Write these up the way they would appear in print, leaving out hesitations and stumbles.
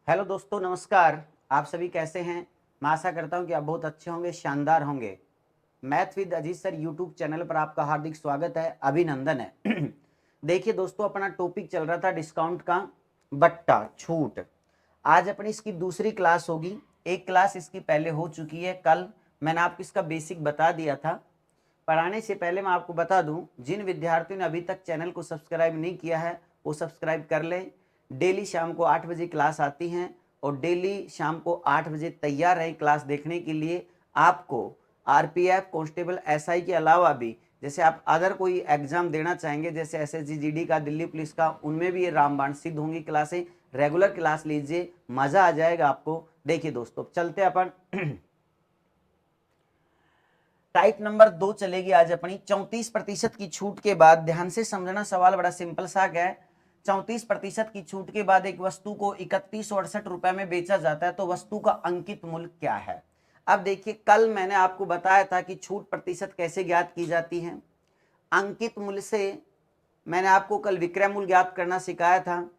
Hello दोस्तों, नमस्कार। आप सभी कैसे हैं? मैं आशा करता हूं कि आप बहुत अच्छे होंगे, शानदार होंगे। Math with Ajit sir YouTube channel पर आपका हार्दिक स्वागत है, अभिनंदन है। देखिए दोस्तों, अपना टॉपिक चल रहा था डिस्काउंट का बट्टा छूट। आज अपनी इसकी दूसरी क्लास होगी। एक क्लास इसकी पहले हो चुकी है, कल मैंने आपको इसका बेसिक बता दिया था। पढ़ाने से पहले मैं आपको बता दूं, जिन विद्यार्थियों ने अभी तक चैनल को सब्सक्राइब नहीं किया है वो सब्सक्राइब कर लें। डेली शाम को 8 बजे क्लास आती हैं और डेली शाम को 8 बजे तैयार रहें क्लास देखने के लिए। आपको आरपीएफ, कांस्टेबल, एसआई के अलावा भी जैसे आप अदर कोई एग्जाम देना चाहेंगे, जैसे एसएसजी, जीडी का, दिल्ली पुलिस का, उनमें भी ये रामबाण सिद्ध होंगी क्लासें। रेगुलर क्लास लीजिए, मजा आ जाएगा आपको। देखिए दोस्तों, चलते अपन टाइप नंबर 2 चलेगी आज अपनी। 34% की छूट के बाद, ध्यान से समझना, सवाल बड़ा सिंपल सा है। 34% की छूट के बाद एक वस्तु को 3168 रुपए में बेचा जाता है, तो वस्तु का अंकित मूल्य क्या है? अब देखिए, कल मैंने आपको बताया था कि छूट प्रतिशत कैसे ज्ञात की जाती है। अंकित मूल्य से मैंने आपको कल विक्रय मूल्य ज्ञात करना सिखाया था,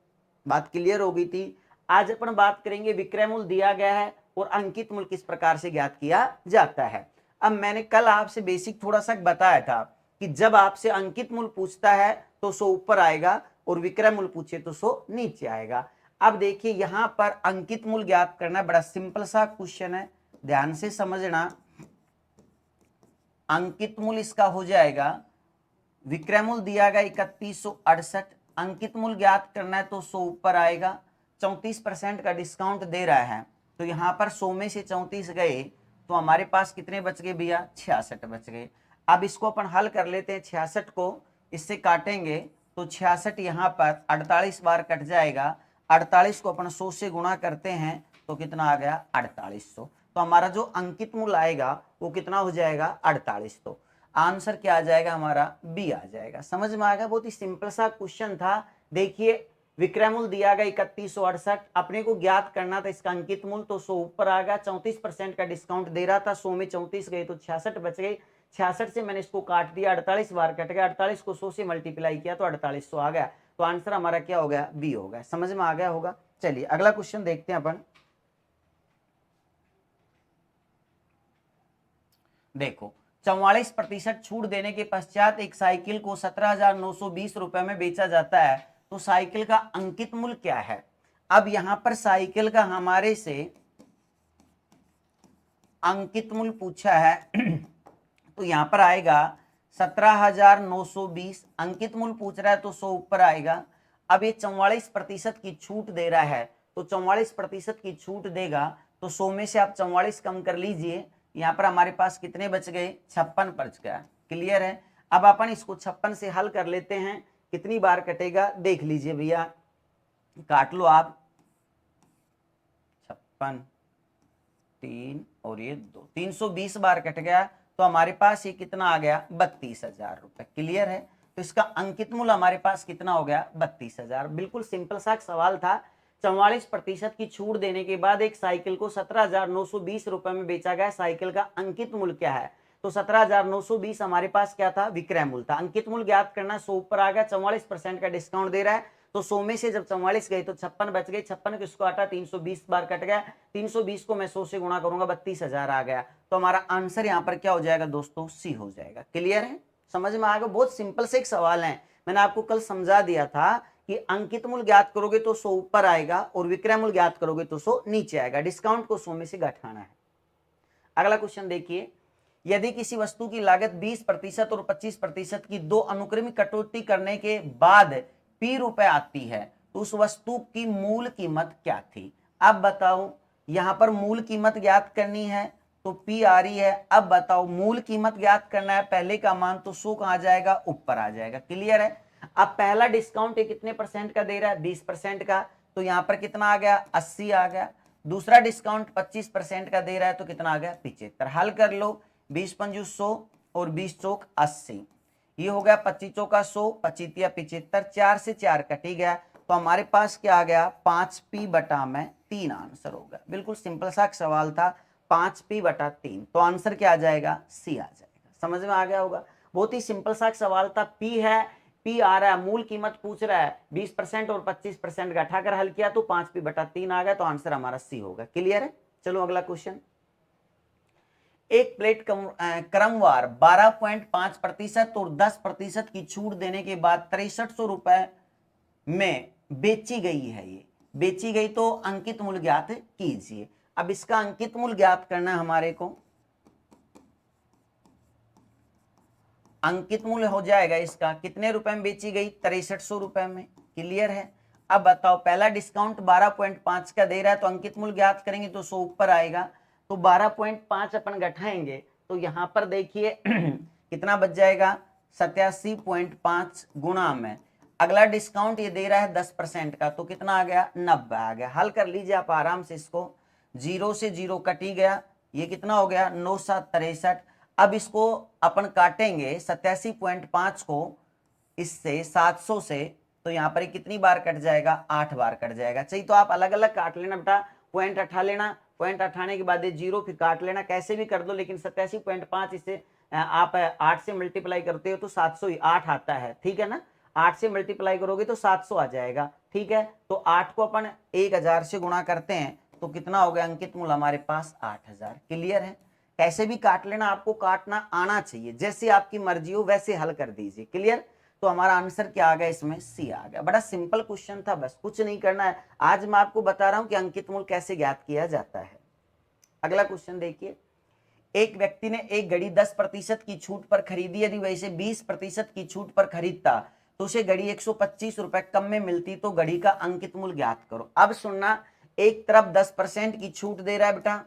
बात क्लियर हो गई थी। आज अपन बात करेंगे विक्रय मूल्य दिया गया है और अंकित मूल्य किस प्रकार से ज्ञात किया जाता है। अब मैंने कल आपसे बेसिक थोड़ा सा बताया था कि जब आपसे अंकित मूल्य पूछता है तो 100 ऊपर आएगा और विक्रय मूल्य पूछे तो 100 नीचे आएगा। अब देखिए, यहां पर अंकित मूल्य ज्ञात करना बड़ा सिंपल सा क्वेश्चन है, ध्यान से समझना। अंकित मूल्य इसका हो जाएगा, विक्रय मूल्य दिया गया 3168, अंकित मूल्य ज्ञात करना है तो 100 ऊपर आएगा। 34% का डिस्काउंट दे रहा है, तो यहां पर 100 में से 34 गए तो हमारे पास कितने बच गए भैया? 66 बच गए। अब इसको अपन हल कर लेते हैं। 66 को इससे काटेंगे तो 66 यहां पर 48 बार कट जाएगा। 48 को अपन 100 से गुणा करते हैं तो कितना आ गया? 4800। तो हमारा जो अंकित मूल्य आएगा वो कितना हो जाएगा? 48। तो आंसर क्या आ जाएगा हमारा? बी आ जाएगा। समझ में आ गया? बहुत ही सिंपल सा क्वेश्चन था। देखिए, विक्रय मूल्य दिया गया 3168, अपने को ज्ञात करना था इसका अंकित मूल्य, तो 100 ऊपर आ गया। 34% का डिस्काउंट दे रहा था, 100 में 34 गए तो 66 बच गए। 66 से मैंने इसको काट दिया, 48 बार कट गया। 48 को 100 से मल्टीप्लाई किया तो 4800 आ गया। तो आंसर हमारा क्या हो गया? बी हो गया। समझ में आ गया होगा? चलिए अगला क्वेश्चन देखते हैं अपन। देखो, 44% छूट देने के पश्चात एक साइकिल को 17,920 रुपए में बेचा जाता है, तो साइकिल का अंकित मूल्य क्या है? अब यहां पर साइकिल का हमारे से अंकित मूल्य पूछा है तो यहां पर आएगा 17,920। अंकित मूल्य पूछ रहा है तो 100 ऊपर आएगा। अब ये 44% की छूट दे रहा है, तो 44% की छूट देगा तो 100 में से आप 44 कम कर लीजिए। यहाँ पर हमारे पास कितने बच गए? 56 बच गया। क्लियर है? अब अपन इसको 56 से हल कर लेते हैं। कितनी बार कटेगा देख लीजिए भैया, काट लो आप। 56, 3 और ये 2, 320 बार कट गया, तो हमारे पास ये कितना आ गया? 32,000 रुपए। क्लियर है? तो इसका अंकित मूल्य हमारे पास कितना हो गया? 32,000। बिल्कुल सिंपल सा सवाल था। 44% की छूट देने के बाद एक साइकिल को 17,920 रुपए में बेचा गया, साइकिल का अंकित मूल्य क्या है? तो 17,920 हमारे पास क्या था? विक्रय मूल्य था। अंकित मूल्य ज्ञात करना, 100 ऊपर आ गया। 44% का डिस्काउंट दे रहा है, तो 100 में से जब 44 गए तो 56 बच गए। 56 को इसको आटा 320 बार कट गया। 320 को मैं 100 से गुणा करूंगा, 32,000 आ गया। तो हमारा आंसर यहाँ पर क्या हो जाएगा दोस्तों? सी हो जाएगा। क्लियर है? समझ में आ गया? बहुत सिंपल से एक सवाल है, मैंने आपको कल समझा दिया था कि अंकित मूल्य ज्ञात करोगे तो 100 ऊपर आएगा और विक्रय मूल्य ज्ञात करोगे तो 100 नीचे आएगा। डिस्काउंट को 100 में से घटाना है। अगला क्वेश्चन देखिए, यदि किसी वस्तु की लागत 20% और 25% की दो अनुक्रमिक कटौती करने के बाद पी रुपए आती है, तो उस वस्तु की मूल कीमत क्या थी? अब बताओ, यहां पर मूल कीमत ज्ञात करनी है तो पी आ रही है। अब बताओ, मूल कीमत ज्ञात करना है, पहले का मान तो 100 कहां जाएगा? ऊपर आ जाएगा। क्लियर है? अब पहला डिस्काउंट कितने परसेंट का दे रहा है? 20% का, तो यहां पर कितना आ गया? 80 आ गया। दूसरा डिस्काउंट 25% का दे रहा है, तो कितना आ गया? 75। हल कर लो, 20 पंजू 100 और 20 चौक 80, ये हो गया 25 चौका 100, 25 75, 4 से 4 कटी गया, तो हमारे पास क्या आ गया? 5p बटा में 3 आंसर होगा। बिल्कुल सिंपल सा सवाल था, 5p बटा 3, तो आंसर क्या आ जाएगा? सी आ जाएगा। समझ में आ गया होगा? बहुत ही सिंपल सा सवाल था। p है पी आ रहा है, मूल कीमत पूछ रहा है 20% और 25% घटा कर हल किया तो 5p/3 आ गया, तो आंसर हमारा सी होगा। क्लियर है। चलो अगला क्वेश्चन। एक प्लेट क्रमवार 12.5% और 10% की छूट देने के बाद 6300 रुपए में बेची गई है। ये बेची गई तो अंकित मूल्य ज्ञात कीजिए। अब इसका अंकित मूल्य ज्ञात करना है हमारे को। अंकित मूल्य हो जाएगा इसका, कितने रुपए में बेची गई, 6300 रुपए में। क्लियर है। अब बताओ, पहला डिस्काउंट 12.5 का दे रहा है तो अंकित मूल्य ज्ञात करेंगे तो 100 ऊपर आएगा, तो 12.5 अपन घटाएंगे तो यहां पर देखिए कितना बच जाएगा, 87.5 गुणा में अगला डिस्काउंट ये दे रहा है 10% का, तो कितना आ गया, 90 आ गया। हल कर लीजिए आप आराम से इसको, 0 से 0 कट ही गया, ये कितना हो गया, 9 7 63। अब इसको अपन काटेंगे 87.5 को इससे 700 से, तो यहाँ पर कितनी बार कट जाएगा, 8 बार कट जाएगा। चाहिए तो आप अलग अलग काट लेना बेटा, पॉइंट उठा लेना, पॉइंट उठाने के बाद 0 फिर काट लेना, कैसे भी कर दो, लेकिन 87.5 इससे आप 8 से मल्टीप्लाई करते हो तो 708 आता है, ठीक है ना। 8 से मल्टीप्लाई करोगे तो 700 आ जाएगा, ठीक है। तो 8 को अपन 1000 से गुणा करते हैं तो कितना हो गया, अंकित मूल्य हमारे पास 8000। क्लियर है। कैसे भी काट लेना, आपको काटना आना चाहिए, जैसे आपकी मर्जी हो वैसे हल कर दीजिए। क्लियर। तो हमारा आंसर क्या आ गया, इसमें सी आ गया। बड़ा सिंपल क्वेश्चन था, बस कुछ नहीं करना है। आज मैं आपको बता रहा हूं कि अंकित मूल्य कैसे ज्ञात किया जाता है। अगला क्वेश्चन देखिए। एक व्यक्ति ने एक घड़ी 10% की छूट पर खरीदी, यदि वैसे 20% की छूट पर खरीदता तो उसे घड़ी 125 रुपए कम में मिलती, तो घड़ी का अंकित मूल्य ज्ञात करो। अब सुनना, एक तरफ 10% की छूट दे रहा है बेटा,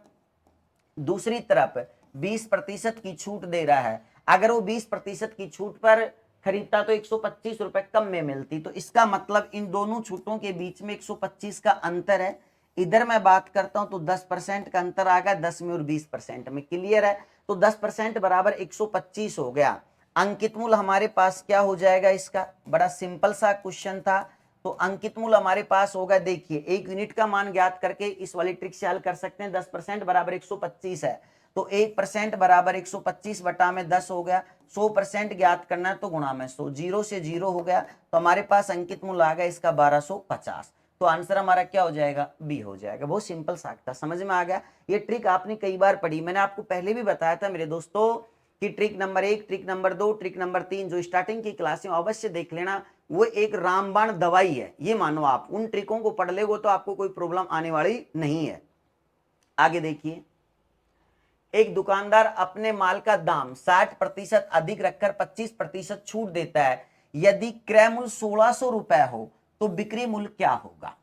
दूसरी तरफ 20% की छूट दे रहा है। अगर वो 20% की छूट पर खरीदता तो 125 रुपए कम में मिलती, तो इसका मतलब इन दोनों छूटों के बीच में 125 का अंतर है। इधर मैं बात करता हूं तो 10% का अंतर आ गया, 10 में और 20% में। क्लियर है। तो 10% बराबर 125 हो गया। अंकित मूल्य हमारे पास क्या हो जाएगा इसका, बड़ा सिंपल सा क्वेश्चन था। तो अंकित मूल्य हमारे पास होगा, देखिए 1 यूनिट का मान ज्ञात करके इस वाली ट्रिक से हल कर सकते हैं। 10% बराबर 125 है, तो 1% बराबर 125 बटा में 10 हो गया। 100% ज्ञात करना है तो गुणा में 100, 0 से 0 हो गया, तो हमारे पास अंकित मूल्य आ गया इसका 1250। तो आंसर हमारा क्या हो जाएगा, बी हो जाएगा। बहुत सिंपल सा था, समझ में आ गया। ये ट्रिक आपने कई बार पढ़ी, मैंने आपको पहले भी बताया था मेरे दोस्तों कि trick number 1, trick number 2, trick number 3 जो स्टार्टिंग की क्लास में अवश्य देख लेना, वो एक रामबाण दवाई है। ये मानो आप उन ट्रिकों को पढ़ लेगो तो आपको कोई प्रॉब्लम आने वाली नहीं है। आगे देखिए। एक दुकानदार अपने माल का दाम 60% अधिक रखकर 25% छूट देता है। यदि क्रय मूल्य 1600 रुपए हो तो बिक्री मूल्य क्या होगा,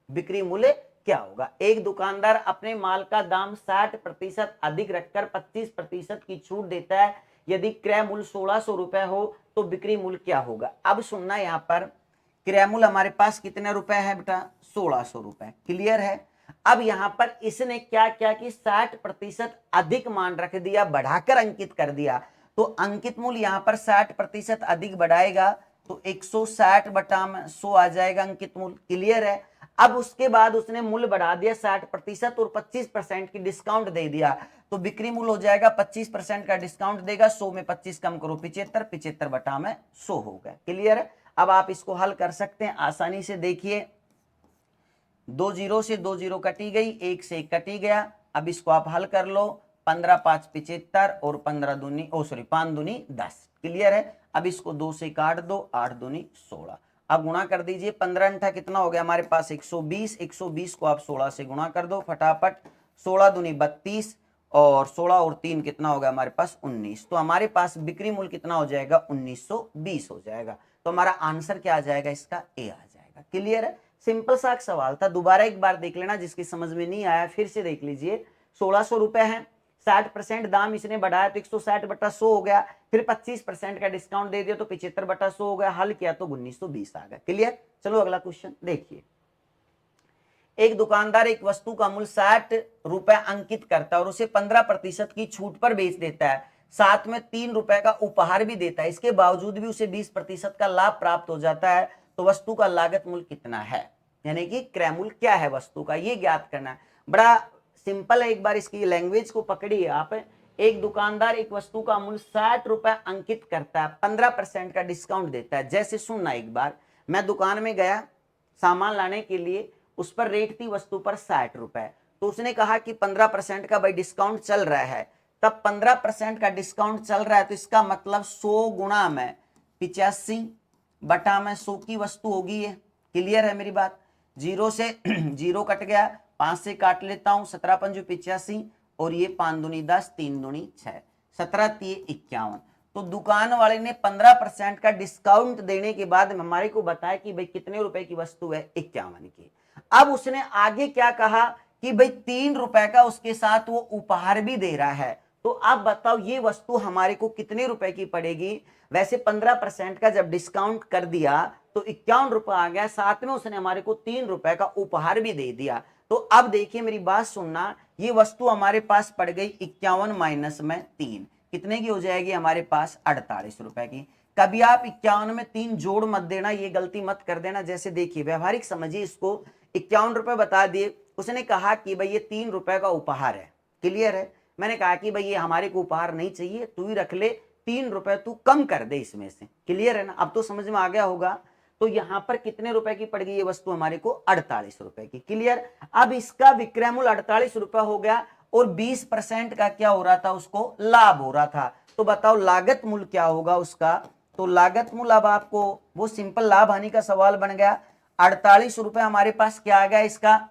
बिक्री मूल्य क्या होगा। एक दुकानदार अपने माल का दाम 60% अधिक रखकर 25% की छूट देता है। यदि क्रय मूल्य 1600 रुपए हो तो बिक्री मूल्य क्या होगा। अब सुनना, यहाँ पर क्रय मूल्य हमारे पास कितने रुपए है बेटा, 1600 रुपए। क्लियर है। अब यहां पर इसने क्या किया कि 60% अधिक मान रख दिया, बढ़ाकर अंकित कर दिया। तो अंकित मूल्य यहां पर 60% अधिक बढ़ाएगा तो 160 बटा में 100 आ जाएगा अंकित मूल्य। क्लियर है। अब उसके बाद उसने मूल्य बढ़ा दिया 60% और 25% की डिस्काउंट दे दिया, तो बिक्री मूल्य हो जाएगा 25% का डिस्काउंट देगा, 100 में 25 कम करो 75, 75 बटा में 100 हो गया। क्लियर है। अब आप इसको हल कर सकते हैं आसानी से। देखिए 2 0 से 2 0 कटी गई, 1 से 1 कटी गया। अब इसको आप हल कर लो, 15 5 75 और 15 दूनी 5 दूनी 10। क्लियर है। अब इसको 2 से काट दो, 8 दूनी 16। अब गुणा कर दीजिए, 15 अंठा कितना हो गया हमारे पास 120, 120 को आप 16 से गुणा कर दो फटाफट, 16 दूनी 32 और 16 और 3 कितना हो गया हमारे पास 19। तो हमारे पास बिक्री मूल्य कितना हो जाएगा, 1920 हो जाएगा। तो हमारा आंसर क्या आ जाएगा, इसका ए आ जाएगा। क्लियर है। सिंपल सा सवाल था, दोबारा एक बार देख लेना, जिसकी समझ में नहीं आया फिर से देख लीजिए। 1600 रुपए है, 60% दाम इसने बढ़ाया तो 160 बटा 100 हो गया, फिर 25% का डिस्काउंट दे दिया तो 75 बटा 100 हो गया, हल किया तो 1920 आ गया। क्लियर। चलो अगला क्वेश्चन देखिए। एक दुकानदार एक वस्तु का मूल्य 60 रुपए अंकित करता है और उसे 15% की छूट पर बेच देता है, साथ में 3 रुपए का उपहार भी देता है। इसके बावजूद भी उसे 20% का लाभ प्राप्त हो जाता है, तो वस्तु का लागत मूल्य कितना है, यानी कि क्रय मूल्य क्या है वस्तु का, ये ज्ञात करना है। बड़ा सिंपल है, एक बार इसकी लैंग्वेज को पकड़िए आप। एक दुकानदार एक वस्तु का मूल्य 60 रुपए अंकित करता है, 15% का डिस्काउंट देता है। जैसे सुनना, एक बार मैं दुकान में गया सामान लाने के लिए, उस पर रेट थी वस्तु पर 60 रुपए, तो उसने कहा कि 15% का भाई डिस्काउंट चल रहा है। तब 15% का डिस्काउंट चल रहा है तो इसका मतलब 100 गुणा में 85 बटा में 100 की वस्तु होगी ये। क्लियर है मेरी बात? जीरो से जीरो कट गया, 5 से काट लेता हूं, 17 पंजू 85 और ये 5 दूनी 10, 3 दूनी 6, 17 तिये 51। तो दुकान वाले ने 15% का डिस्काउंट देने के बाद हमारे को बताया कि भाई कितने रुपए की वस्तु है, 51 की। अब उसने आगे क्या कहा कि भाई 3 रुपए का उसके साथ वो उपहार भी दे रहा है। तो आप बताओ ये वस्तु हमारे को कितने रुपए की पड़ेगी? वैसे 15% का जब डिस्काउंट कर दिया तो 51 रुपए आ गया, साथ में उसने हमारे को 3 रुपए का उपहार भी दे दिया। तो अब देखिए मेरी बात सुनना, ये वस्तु हमारे पास पड़ गई 51 माइनस में 3, कितने की हो जाएगी हमारे पास? 48 रुपए की। कभी आप 51 में 3 जोड़ मत देना, ये गलती मत कर देना। जैसे देखिए व्यवहारिक समझिए इसको, 51 रुपए बता दिए, उसने कहा कि भाई ये 3 रुपए का उपहार है। क्लियर है? मैंने कहा कि भाई ये हमारे को उपहार नहीं चाहिए, तू ही रख ले, 3 रुपए तू कम कर दे इसमें से। क्लियर है ना? अब तो समझ में आ गया होगा। तो यहां पर कितने रुपए की पड़ गई ये वस्तु हमारे को? 48 रुपए की। क्लियर? अब इसका विक्रय मूल्य 48 रुपए हो गया और 20% का क्या हो रहा था? उसको लाभ हो रहा था। तो बताओ लागत मूल्य क्या होगा उसका? तो लागत मूल्य अब आपको वो सिंपल लाभ हानि का सवाल बन गया। 48 रुपए हमारे पास क्या आ गया? इसका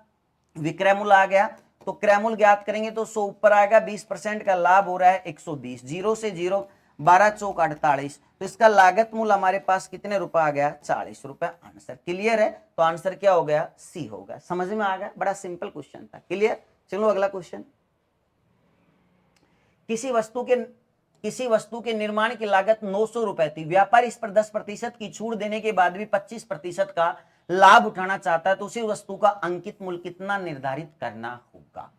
विक्रय मूल्य आ गया। तो क्रय मूल्य ज्ञात करेंगे तो 100 ऊपर आएगा, 20% का लाभ हो रहा है 120, जीरो से जीरो 12 चौक 48, तो इसका लागत मूल्य हमारे पास कितने रुपए आ गया? 40 रुपए। आंसर क्लियर है? तो आंसर क्या हो गया? सी हो गया। समझ में आ गया? बड़ा सिंपल क्वेश्चन था। क्लियर? चलो अगला क्वेश्चन। किसी वस्तु के निर्माण की लागत 900 रुपए थी, व्यापारी इस पर 10% की छूट देने के बाद भी 25% का लाभ उठाना चाहता है, तो उसी वस्तु का अंकित मूल्य कितना निर्धारित करना होगा?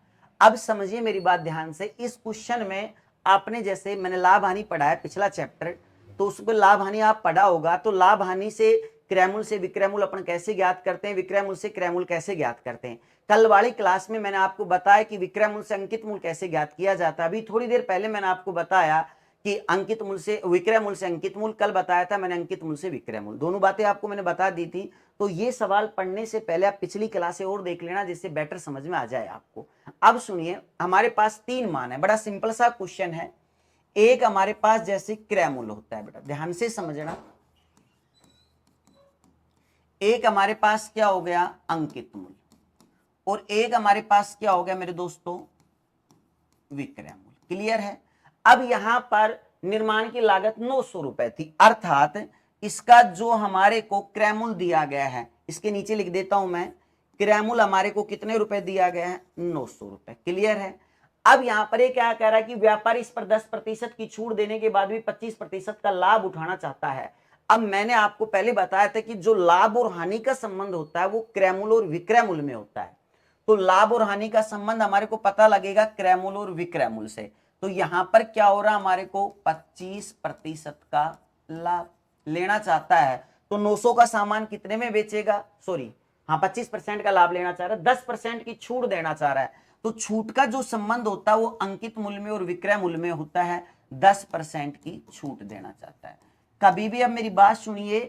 अब समझिए मेरी बात ध्यान से, इस क्वेश्चन में आपने जैसे मैंने लाभ हानि पढ़ा है पिछला चैप्टर, तो उसमें लाभ हानि आप पढ़ा होगा। तो लाभ हानि से क्रय मूल्य से विक्रय मूल्य अपन कैसे ज्ञात करते हैं, विक्रय मूल्य से क्रय मूल्य कैसे ज्ञात करते हैं। कल वाली क्लास में मैंने आपको बताया कि विक्रय मूल्य से अंकित मूल्य कैसे ज्ञात किया जाता है। अभी थोड़ी देर पहले मैंने आपको बताया कि अंकित मूल्य से विक्रय मूल्य से अंकित मूल्य, कल बताया था मैंने अंकित मूल्य से विक्रय मूल्य, दोनों बातें आपको मैंने बता दी थी। तो ये सवाल पढ़ने से पहले आप पिछली क्लासें और देख लेना, जिससे बेटर समझ में आ जाए आपको। अब सुनिए, हमारे पास 3 मान है, बड़ा सिंपल सा क्वेश्चन है। एक हमारे पास जैसे क्रय मूल्य होता है, बेटा ध्यान से समझना। एक हमारे पास क्या हो गया? अंकित मूल्य। और एक हमारे पास क्या हो गया मेरे दोस्तों? विक्रय मूल्य। क्लियर है? अब यहां पर निर्माण की लागत 900 रुपए थी, अर्थात इसका जो हमारे को क्रय मूल्य दिया गया है, इसके नीचे लिख देता हूं मैं, क्रय मूल्य हमारे को कितने रुपए दिया गया है? 900 रुपए। क्लियर है? अब यहां पर ये क्या कह रहा है कि व्यापारी इस पर 10% की छूट देने के बाद भी 25% का लाभ उठाना चाहता है। अब मैंने आपको पहले बताया था कि जो लाभ और हानि का संबंध होता है वो क्रय मूल्य और विक्रय मूल्य में होता है। तो लाभ और हानि का संबंध हमारे को पता लगेगा क्रय मूल्य और विक्रय मूल्य से। तो यहां पर क्या हो रहा है? हमारे को 25% का लाभ लेना चाहता है। तो 900 का सामान कितने में बेचेगा? सॉरी, हाँ 25% का लाभ लेना चाह रहा है, 10% की छूट देना चाह रहा है। तो छूट का जो संबंध होता है वो अंकित मूल्य में और विक्रय मूल्य में होता है, 10% की छूट देना चाहता है। कभी भी अब मेरी बात सुनिए,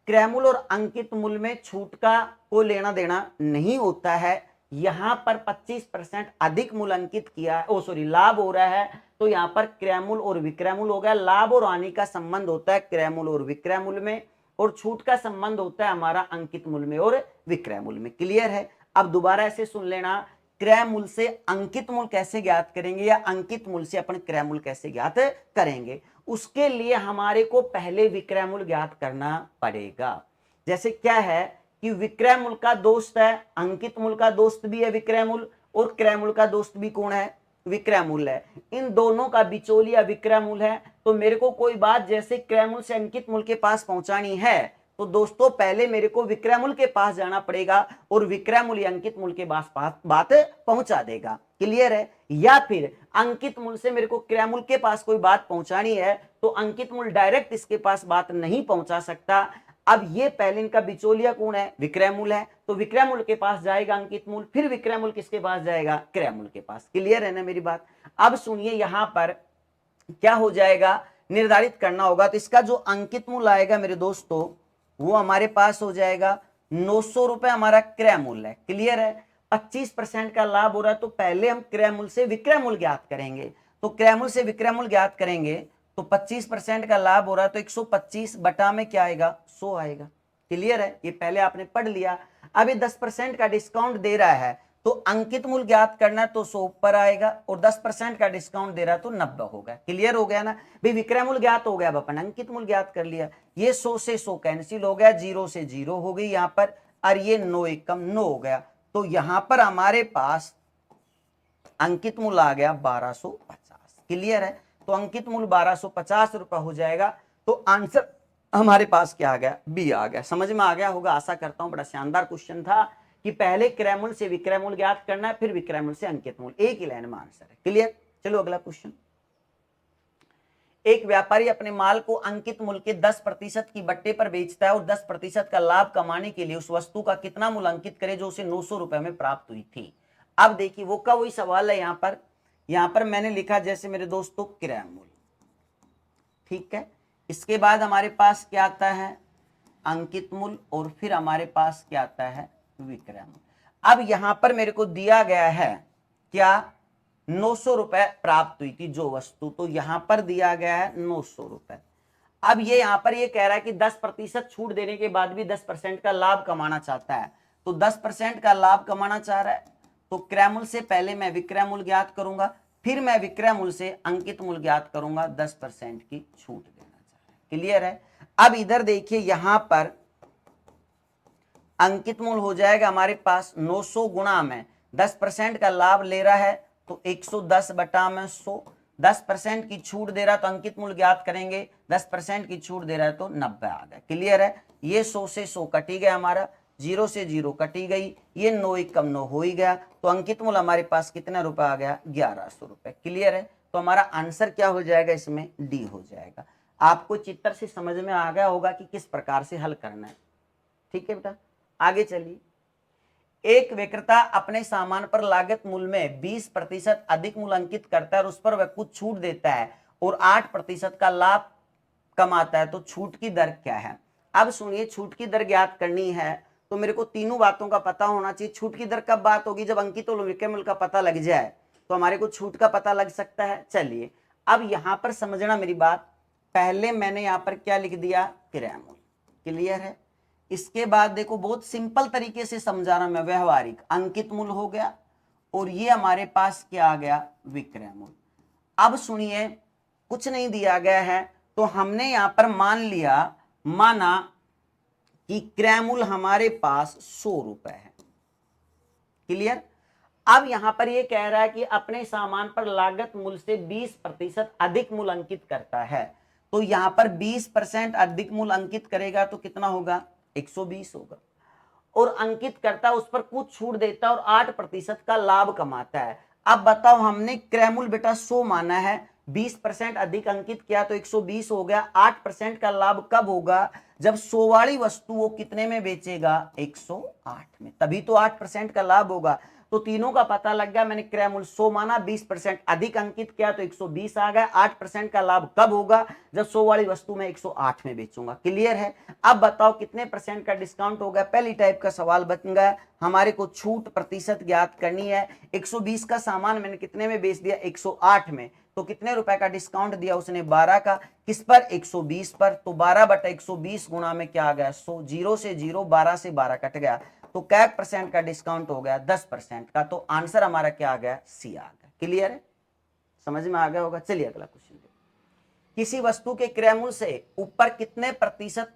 क्रय मूल्य और अंकित मूल्य में छूट का कोई लेना देना नहीं होता है। यहां पर 25% अधिक मूल्य अंकित किया है, सॉरी लाभ हो रहा है, तो यहां पर क्रय मूल्य और विक्रय मूल्य हो गया। लाभ और हानि का संबंध होता है क्रय मूल्य और विक्रय मूल्य में, और छूट का संबंध होता है हमारा अंकित मूल्य में और विक्रय मूल्य में। क्लियर है? अब दोबारा ऐसे सुन लेना, क्रय मूल्य से अंकित मूल्य कैसे ज्ञात करेंगे या अंकित मूल्य से अपन क्रय मूल्य कैसे ज्ञात करेंगे? उसके लिए हमारे को पहले विक्रय मूल्य ज्ञात करना पड़ेगा। जैसे क्या है कि विक्रय मूल्य का दोस्त है, अंकित मूल्य का दोस्त भी है विक्रय मूल्य, और क्रय मूल्य का दोस्त भी कौन है? विक्रय मूल्य है। इन दोनों का बिचौलिया विक्रय मूल्य है। तो मेरे को कोई बात जैसे क्रय मूल्य से अंकित मूल्य के पास पहुंचानी है, तो दोस्तों पहले मेरे को विक्रय मूल्य के पास जाना पड़ेगा और विक्रय मूल्य अंकित मूल्य के पास बात पहुंचा देगा। क्लियर है? या फिर अंकित मूल्य से मेरे को क्रय मूल्य के पास कोई बात पहुंचानी है, तो अंकित मूल्य डायरेक्ट इसके पास बात नहीं पहुंचा सकता। अब ये पहले इनका बिचौलिया कौन है? विक्रय मूल्य है। तो विक्रय मूल्य के पास जाएगा अंकित मूल्य, फिर विक्रय मूल्य किसके पास जाएगा? क्रय मूल्य के पास। क्लियर है ना मेरी बात? अब सुनिए, यहां पर क्या हो जाएगा, निर्धारित करना होगा। तो इसका जो अंकित मूल्य आएगा मेरे दोस्तों, वो हमारे पास हो जाएगा 900 रुपए हमारा क्रय मूल्य है। क्लियर है। 25% का लाभ हो रहा है, तो पहले हम क्रय मूल्य से विक्रय मूल्य ज्ञात करेंगे। तो क्रय मूल्य से विक्रय मूल्य ज्ञात करेंगे, तो 25% का लाभ हो रहा है, तो 125 बटा में क्या आएगा, 100 आएगा। क्लियर है, ये पहले आपने पढ़ लिया। अब ये 10% का डिस्काउंट दे रहा है, तो अंकित मूल्य ज्ञात करना है, तो 100 ऊपर आएगा, और 10% का डिस्काउंट दे रहा है तो 90 होगा। क्लियर हो गया ना भाई, विक्रय मूल्य ज्ञात हो गया, अब अपन अंकित मूल्य ज्ञात कर लिया। ये 100 से 100 कैंसिल हो गया, 0 से 0 हो गई यहाँ पर, और ये 9 एकम 9 हो गया। तो यहां पर हमारे पास अंकित मूल्य आ गया 1250। क्लियर है, तो अंकित मूल्य 1250 रुपए हो जाएगा। तो आंसर हमारे पास क्या आ गया, बी आ गया। समझ में आ गया होगा, आशा करता हूं। बड़ा शानदार क्वेश्चन था कि पहले क्रय मूल्य से विक्रय मूल्य ज्ञात करना है, फिर विक्रय मूल्य से अंकित मूल्य, एक ही लाइन में आंसर है। क्लियर। चलो अगला क्वेश्चन। एक व्यापारी अपने माल को अंकित मूल्य के 10% की बट्टे पर बेचता है और 10% का लाभ कमाने के लिए उस वस्तु का कितना मूल्य अंकित करे जो उसे 900 रुपए में प्राप्त हुई थी। अब देखिए वो का वही सवाल है यहां पर मैंने लिखा जैसे मेरे दोस्तों क्रय मूल्य, ठीक है। इसके बाद हमारे पास क्या आता है, अंकित मूल्य, और फिर हमारे पास क्या आता है, विक्रय मूल्य। अब यहां पर मेरे को दिया गया है क्या, 900 रुपए प्राप्त हुई थी जो वस्तु, तो यहां पर दिया गया है 900 रुपए। अब ये यहां पर ये कह रहा है कि 10% छूट देने के बाद भी 10% का लाभ कमाना चाहता है, तो 10% का लाभ कमाना चाह रहा है, तो क्रय मूल्य से पहले मैं विक्रय मूल्य ज्ञात करूंगा, फिर मैं विक्रय मूल्य से अंकित मूल्य ज्ञात करूंगा। 10% की छूट देना चाह रहा है। क्लियर है। अब इधर देखिए यहां पर अंकित मूल्य हो जाएगा हमारे पास 900 गुणा में 10% का लाभ ले रहा है, तो 110 बटा में 100। 10% की छूट दे रहा है तो अंकित मूल्य ज्ञात करेंगे, 10% की छूट दे रहा है तो 90 आ गया। क्लियर है। ये 100 से 100 कटी गया हमारा, 0 से 0 कटी गई, ये 9 एकम 9 हो ही गया, तो अंकित मूल्य हमारे पास कितना रुपए आ गया, 1100 रुपए। क्लियर है। तो हमारा आंसर क्या हो जाएगा, इसमें डी हो जाएगा। आपको चित्र से समझ में आ गया होगा कि किस प्रकार से हल करना है। ठीक है बेटा, आगे चलिए। एक विक्रेता अपने सामान पर लागत मूल्य में 20% अधिक मूल्य अंकित करता है और उस पर वह कुछ छूट देता है और 8% का लाभ कमाता है, तो छूट की दर क्या है। अब सुनिए, छूट की दर ज्ञात करनी है तो मेरे को तीनों बातों का पता होना चाहिए। छूट की दर कब बात होगी, जब अंकित और विक्रय मूल्य का पता लग जाए तो हमारे को छूट का पता लग सकता है। चलिए अब यहां पर समझना मेरी बात, पहले मैंने यहां पर क्या लिख दिया, क्रय मूल्य। क्लियर है। इसके बाद देखो बहुत सिंपल तरीके से समझा रहा मैं, व्यवहारिक अंकित मूल्य हो गया और ये हमारे पास क्या आ गया, विक्रय मूल्य। अब सुनिए, कुछ नहीं दिया गया है तो हमने यहां पर माना कि क्रय मूल्य हमारे पास 100 रुपए है। क्लियर। अब यहां पर ये कह रहा है कि अपने सामान पर लागत मूल्य से 20% अधिक मूल्य अंकित करता है, तो यहां पर 20% अधिक मूल्य अंकित करेगा तो कितना होगा, 120 होगा, और अंकित करता है उस पर कुछ छूट देता है और 8% का लाभ कमाता है। अब बताओ, हमने क्रय मूल्य बेटा 100 माना है, 20% अधिक अंकित किया तो 120 हो गया। 8% का लाभ कब होगा, जब 100 वाली वस्तु वो कितने में बेचेगा, 108 में, तभी तो 8% का लाभ होगा। तो तीनों का पता लग गया। मैंने क्रय मूल्य 100 माना, 20% अधिक अंकित किया तो 120 आ गया। 8% का लाभ कब होगा, जब 100 वाली वस्तु में 108 में बेचूंगा। क्लियर है। अब बताओ कितने परसेंट का डिस्काउंट होगा, पहली टाइप का सवाल बन गया। हमारे को छूट प्रतिशत ज्ञात करनी है। 120 का सामान मैंने कितने में बेच दिया, 108 में, तो कितने रुपए का डिस्काउंट दिया उसने, 12 का। किस पर, 120 पर, तो 12 बटा 120 गुणा में क्या आ गया, 100। 0 से 0, 12 से 12 कट गया, तो क्या % का डिस्काउंट हो गया, 10% का। तो आंसर हमारा क्या आ गया, सी आ गया। क्लियर है, समझ में आ गया होगा। चलिए अगला क्वेश्चन। किसी वस्तु के क्रय मूल्य से ऊपर कितने प्रतिशत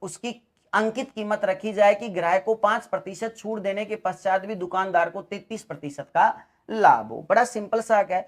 उसकी अंकित कीमत रखी जाए कि ग्राहक को 5% छूट देने के पश्चात भी दुकानदार को 33% का लाभ हो। बड़ा सिंपल सा है।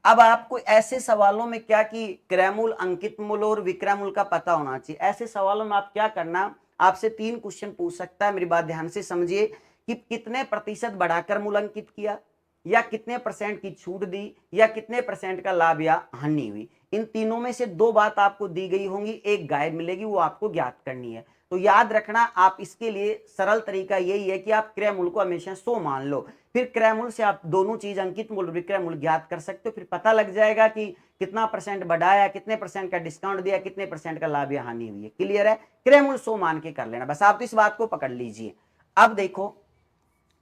अब आपको ऐसे सवालों में क्या कि क्रय मूल्य, अंकित मूल्य और विक्रय मूल्य का पता होना चाहिए। ऐसे सवालों में आप क्या करना, आपसे 3 क्वेश्चन पूछ सकता है। मेरी बात ध्यान से समझिए कि कितने प्रतिशत बढ़ाकर मूल्य अंकित किया, या कितने % की छूट दी, या कितने % का लाभ या हानि हुई। इन तीनों में से 2 बात आपको दी गई होंगी, एक गायब मिलेगी, वो आपको ज्ञात करनी है। तो याद रखना, आप इसके लिए सरल तरीका यही है कि आप क्रय मूल्य को हमेशा 100 मान लो, फिर क्रय मूल्य से आप दोनों चीज अंकित मूल्य विक्रय मूल्य ज्ञात कर सकते हो, फिर पता लग जाएगा कि कितना परसेंट बढ़ाया, कितने परसेंट का डिस्काउंट दिया, कितने परसेंट का लाभ या हानि हुई है। क्लियर है? क्रय मूल्य 100 मान के कर लेना, बस आप तो इस बात को पकड़ लीजिए। अब देखो,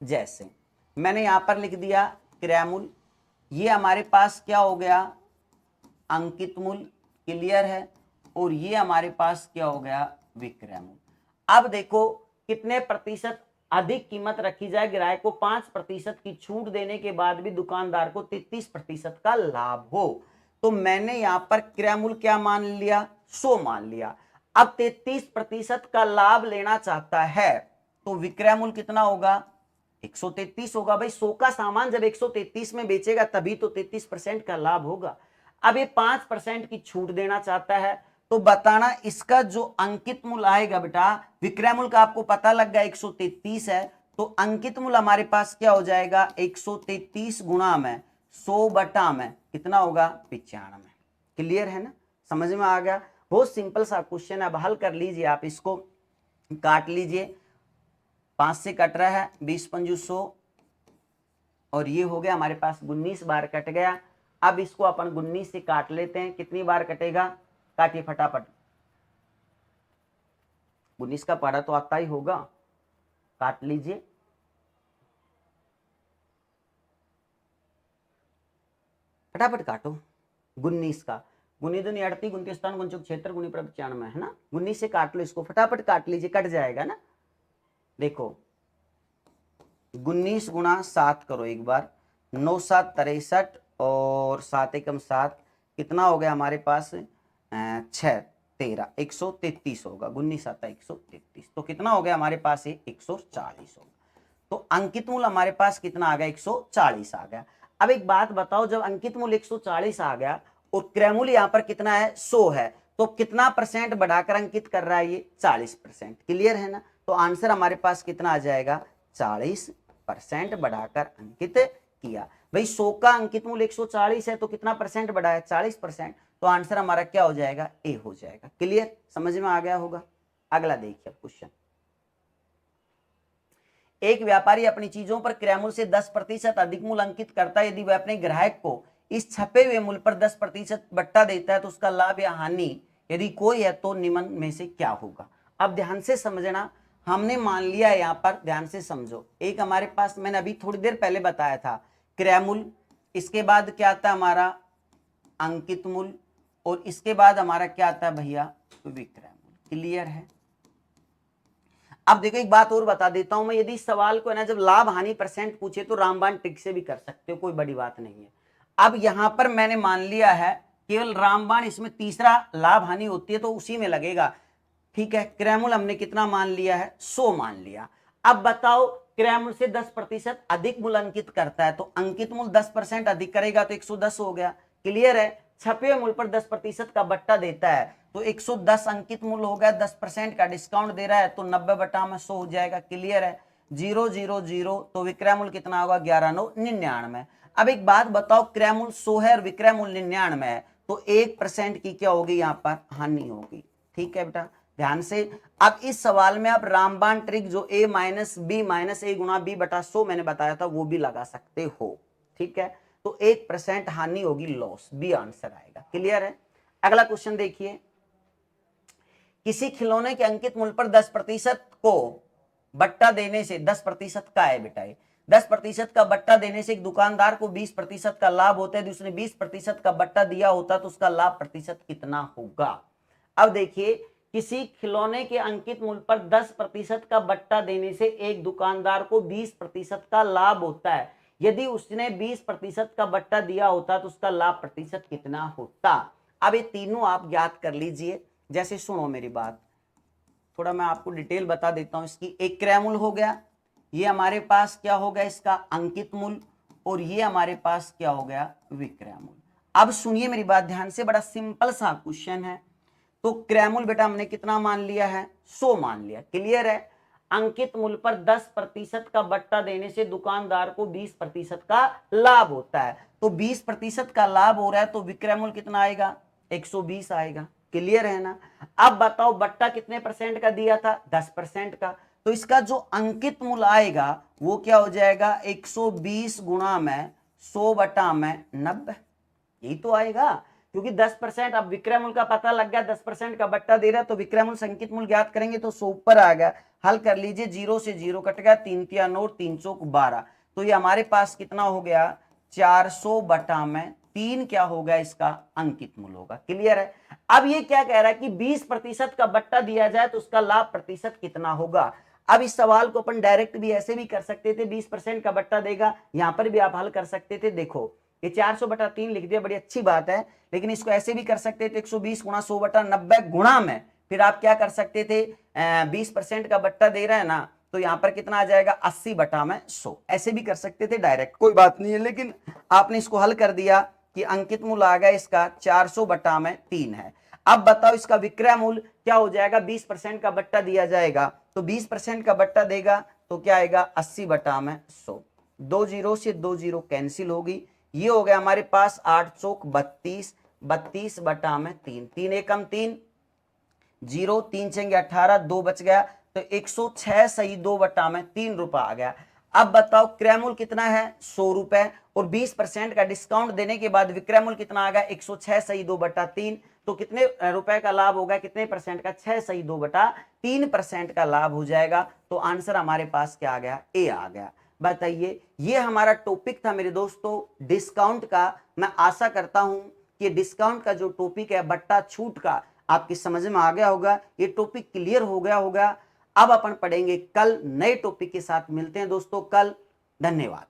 जैसे मैंने यहां पर लिख दिया क्रय मूल्य, ये हमारे पास क्या हो गया, अंकित मूल्य। क्लियर है? और ये हमारे पास क्या हो गया, विक्रय मूल्य। अब देखो कितने प्रतिशत अधिक कीमत रखी जाए, ग्राहक को 5% की छूट देने के बाद भी दुकानदार को 33% का लाभ हो। तो मैंने यहां पर क्रय मूल्य क्या मान लिया, 100 मान लिया। अब 33% का लाभ लेना चाहता है तो विक्रय मूल्य कितना होगा, 133 होगा। भाई 100 का सामान जब 133 में बेचेगा तभी तो 33% का लाभ होगा। अब ये 5% की छूट देना चाहता है, तो बताना इसका जो अंकित मूल्य आएगा बेटा, विक्रय मूल्य का आपको पता लग गया 133 है, तो अंकित मूल्य हमारे पास क्या हो जाएगा, 133 गुणा में 100 बटा में कितना होगा, 95। क्लियर है ना, समझ में आ गया? बहुत सिंपल सा क्वेश्चन है, अब हल कर लीजिए आप, इसको काट लीजिए, 5 से कट रहा है, 20 पंजू 100, और ये हो गया हमारे पास 19 बार कट गया। अब इसको अपन 19 से काट लेते हैं, कितनी बार कटेगा, काटिए फटाफट। 19 का पढ़ा तो आता ही होगा, काट लीजिए। फटाफट काटो 19 का, 19 दूनी 38, 29 59 76 गुनी पर 95 है ना, 19 से काट लो इसको, फटाफट काट लीजिए, कट जाएगा ना। देखो 19 गुणा 7 करो एक बार, 9 7 63 और 7 एकम 7, कितना हो गया हमारे पास, 6 13 133 होगा, 19 आता 133, तो कितना हो गया हमारे पास, ये 140 होगा। तो अंकित मूल्य हमारे पास कितना आ गया, 140 आ गया। अब एक बात बताओ, जब अंकित मूल्य 140 आ गया और क्रय मूल्य यहाँ पर कितना है, 100 है, तो कितना परसेंट बढ़ाकर अंकित कर रहा है, ये 40%। क्लियर है ना? तो आंसर हमारे पास कितना आ जाएगा, 40% बढ़ाकर अंकित किया। भाई 100 का अंकित मूल्य 140 है, तो कितना परसेंट बढ़ा है, 40%, तो आंसर हमारा क्या हो जाएगा, ए हो जाएगा। क्लियर, समझ में आ गया होगा? अगला देखिए क्वेश्चन, एक व्यापारी अपनी चीजों पर क्रय मूल्य से 10% अधिक मूल्य अंकित करता है, यदि वह अपने ग्राहक को इस छपे हुए मूल्य पर 10% बट्टा देता है तो उसका लाभ या हानि यदि कोई है तो निम्न में से क्या होगा। अब ध्यान से समझना, हमने मान लिया है यहाँ पर, ध्यान से समझो, एक हमारे पास मैंने अभी थोड़ी देर पहले बताया था क्रय मूल्य, इसके बाद क्या आता है हमारा अंकित मूल्य, और इसके बाद हमारा क्या आता है भैया, विक्रय मूल्य। क्लियर है? अब देखो एक बात और बता देता हूं मैं, यदि इस सवाल को है ना जब लाभ हानि परसेंट पूछे तो रामबाण ट्रिक से भी कर सकते हो, कोई बड़ी बात नहीं है। अब यहां पर मैंने मान लिया है केवल रामबाण, इसमें तीसरा लाभ हानि होती है तो उसी में लगेगा। ठीक है, क्रय मूल्य हमने कितना मान लिया है, 100 मान लिया। अब बताओ क्रय मूल्य से 10% अधिक मूल्य अंकित करता है, तो अंकित मूल्य 10% अधिक करेगा तो 110 हो गया। क्लियर है? छपे मूल्य पर 10% का बट्टा देता है तो 110 अंकित मूल्य हो गया, 10% का डिस्काउंट दे रहा है तो 90 बटा में 100 हो जाएगा। क्लियर है? 0 0 0, तो विक्रय मूल्य कितना होगा, 11 9 99। अब एक बात बताओ, क्रय मूल्य 100 है और विक्रय मूल्य 99 है, तो 1% की क्या होगी यहाँ पर, हानि होगी। ठीक है बेटा, ध्यान से। अब इस सवाल में आप रामबाण ट्रिक जो a माइनस बी माइनस ए गुणा बी बटा 100 मैंने बताया था वो भी लगा सकते हो। ठीक है, तो 1% हानि होगी, लॉस, बी आंसर आएगा। क्लियर है? अगला क्वेश्चन देखिए, किसी खिलौने के अंकित मूल्य पर 10% को बट्टा देने से, 10% का है बेटा ये, 10% का बट्टा देने से एक दुकानदार को 20% का लाभ होता है, उसने 20% का बट्टा दिया होता तो उसका लाभ प्रतिशत कितना होगा। अब देखिए, किसी खिलौने के अंकित मूल्य पर 10% का बट्टा देने से एक दुकानदार को 20% का लाभ होता है, यदि उसने 20% का बट्टा दिया होता तो उसका लाभ प्रतिशत कितना होता। अब ये तीनों आप ज्ञात कर लीजिए। जैसे सुनो मेरी बात, थोड़ा मैं आपको डिटेल बता देता हूं इसकी। एक क्रय मूल्य हो गया, ये हमारे पास क्या हो गया, इसका अंकित मूल्य, और ये हमारे पास क्या हो गया, विक्रय मूल्य। अब सुनिए मेरी बात ध्यान से, बड़ा सिंपल सा क्वेश्चन है। तो क्रय मूल्य बेटा हमने कितना मान लिया है, 100 मान लिया। क्लियर है? अंकित मूल्य पर 10% का बट्टा देने से दुकानदार को 20% का लाभ होता है, तो 20% का लाभ हो रहा है तो विक्रय मूल्य कितना आएगा, 120 आएगा। क्लियर है ना। अब बताओ बट्टा कितने परसेंट का दिया था, 10% का, तो इसका जो अंकित मूल्य आएगा वो क्या हो जाएगा, 120 गुणा में 100 बटा में 90, यही तो आएगा। क्योंकि 10%, अब विक्रय मूल्य का पता लग गया, 10% का बट्टा दे रहा है, तो विक्रय मूल्य संकित मूल्य ज्ञात करेंगे तो 100 ऊपर आ गया। हल कर लीजिए, 0 से 0 कट गया, 3 तिया 9, 3 चौक 12, तो ये हमारे पास कितना हो गया, 400 बटा में 3 क्या होगा, इसका अंकित मूल्य होगा। क्लियर है। अब ये क्या कह रहा है कि 20% का बट्टा दिया जाए तो उसका लाभ प्रतिशत कितना होगा। अब इस सवाल को अपन डायरेक्ट भी ऐसे भी कर सकते थे, 20% का बट्टा देगा, यहां पर भी आप हल कर सकते थे। देखो ये 400 बटा 3 लिख दिया, बड़ी अच्छी बात है, लेकिन इसको ऐसे भी कर सकते थे, 120 गुणा 100 बटा 90 गुणा में, फिर आप क्या कर सकते थे, 20% का बट्टा दे रहा है ना, तो यहां पर कितना आ जाएगा, 80 बटा में 100, ऐसे भी कर सकते थे डायरेक्ट, कोई बात नहीं है। लेकिन आपने इसको हल कर दिया कि अंकित मूल्य आ गया इसका 400 बटा में 3 है। अब बताओ इसका विक्रय मूल्य क्या हो जाएगा, 20% का बट्टा दिया जाएगा, तो 20% का बट्टा देगा तो क्या आएगा, 80 बटा में 100, 2 जीरो से 2 जीरो कैंसिल होगी, ये हो गया हमारे पास 8 चौक 32, 32 बटा में 3, 3 एकम 3, 0 3 छेंगे 18, 2 बच गया, तो 106 सही 2 बटा में 3 रुपया आ गया। अब बताओ क्रय मूल्य कितना है, 100 रुपए, और 20% का डिस्काउंट देने के बाद विक्रय मूल्य कितना आ गया, 106 सही 2 बटा 3, तो कितने रुपए का लाभ होगा, कितने परसेंट का, 6 सही 2 बटा 3% का लाभ हो जाएगा। तो आंसर हमारे पास क्या आ गया, ए आ गया। बताइए, ये हमारा टॉपिक था मेरे दोस्तों डिस्काउंट का। मैं आशा करता हूं कि डिस्काउंट का जो टॉपिक है बट्टा छूट का आपकी समझ में आ गया होगा, ये टॉपिक क्लियर हो गया होगा। अब अपन पढ़ेंगे कल नए टॉपिक के साथ, मिलते हैं दोस्तों कल, धन्यवाद।